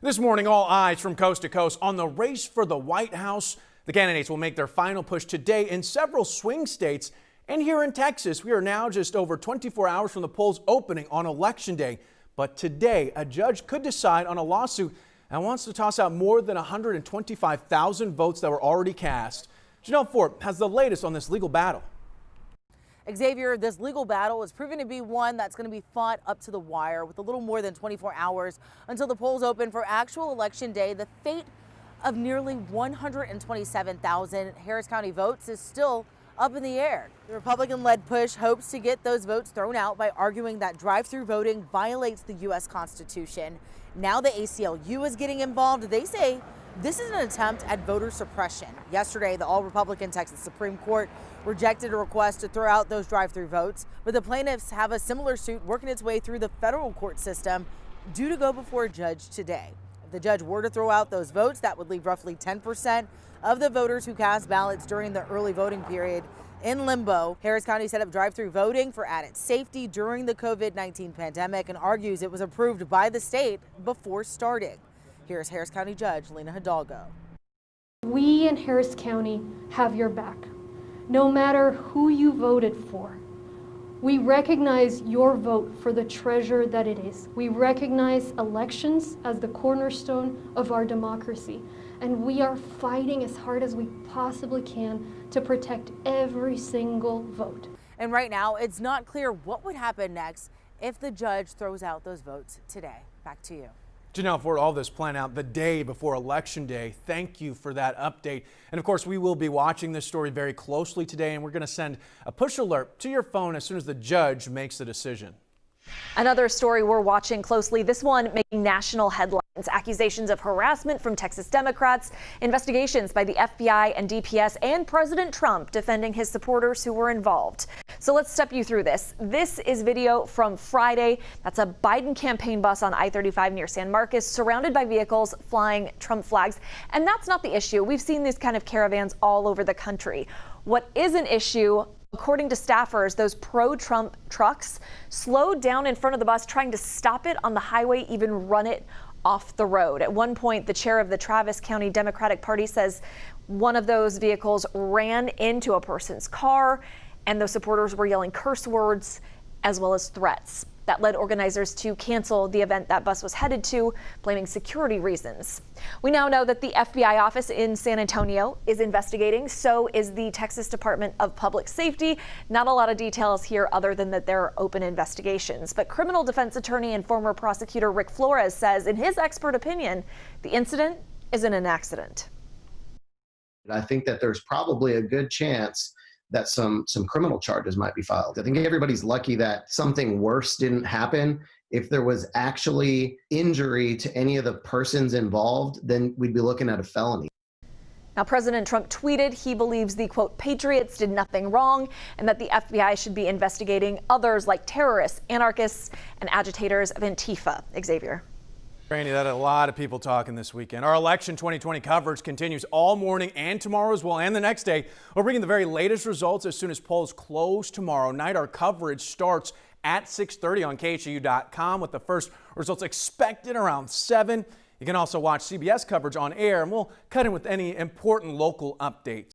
This morning, all eyes from coast to coast on the race for the White House. The candidates will make their final push today in several swing states. And here in Texas, we are now just over 24 hours from the polls opening on Election Day. But today, a judge could decide on a lawsuit and wants to toss out more than 125,000 votes that were already cast. Janelle Fort has the latest on this legal battle. Xavier, this legal battle is proving to be one that's going to be fought up to the wire with a little more than 24 hours until the polls open for actual Election Day. The fate of nearly 127,000 Harris County votes is still up in the air. The Republican-led push hopes to get those votes thrown out by arguing that drive-through voting violates the U.S. Constitution. Now the ACLU is getting involved. They say this is an attempt at voter suppression. Yesterday, the all-Republican Texas Supreme Court rejected a request to throw out those drive-through votes, but the plaintiffs have a similar suit working its way through the federal court system, due to go before a judge today. If the judge were to throw out those votes, that would leave roughly 10% of the voters who cast ballots during the early voting period in limbo. Harris County set up drive-through voting for added safety during the COVID-19 pandemic and argues it was approved by the state before starting. Here's Harris County Judge Lena Hidalgo. We in Harris County have your back, no matter who you voted for. We recognize your vote for the treasure that it is. We recognize elections as the cornerstone of our democracy, and we are fighting as hard as we possibly can to protect every single vote. And right now, it's not clear what would happen next if the judge throws out those votes today. Back to you. Janelle, for all this planned out the day before Election Day, thank you for that update. And of course, we will be watching this story very closely today, and we're going to send a push alert to your phone as soon as the judge makes the decision. Another story we're watching closely, this one making national headlines. Accusations of harassment from Texas Democrats, investigations by the FBI and DPS, and President Trump defending his supporters who were involved. So let's step you through this. This is video from Friday. That's a Biden campaign bus on I-35 near San Marcos, surrounded by vehicles flying Trump flags. And that's not the issue. We've seen these kind of caravans all over the country. What is an issue, according to staffers, those pro-Trump trucks slowed down in front of the bus, trying to stop it on the highway, even run it off the road. At one point, the chair of the Travis County Democratic Party says one of those vehicles ran into a person's car, and those supporters were yelling curse words as well as threats. That led organizers to cancel the event that bus was headed to, blaming security reasons. We now know that the FBI office in San Antonio is investigating. So is the Texas Department of Public Safety. Not a lot of details here other than that there are open investigations. But criminal defense attorney and former prosecutor Rick Flores says, in his expert opinion, the incident isn't an accident. I think that there's probably a good chance that some criminal charges might be filed. I think everybody's lucky that something worse didn't happen. If there was actually injury to any of the persons involved, then we'd be looking at a felony. Now, President Trump tweeted he believes the, quote, patriots did nothing wrong and that the FBI should be investigating others like terrorists, anarchists, and agitators of Antifa. Xavier. Randy, that had a lot of people talking this weekend. Our election 2020 coverage continues all morning and tomorrow as well, and the next day. We're bringing the very latest results as soon as polls close tomorrow night. Our coverage starts at 6:30 on KHAU.com with the first results expected around 7. You can also watch CBS coverage on air, and we'll cut in with any important local updates.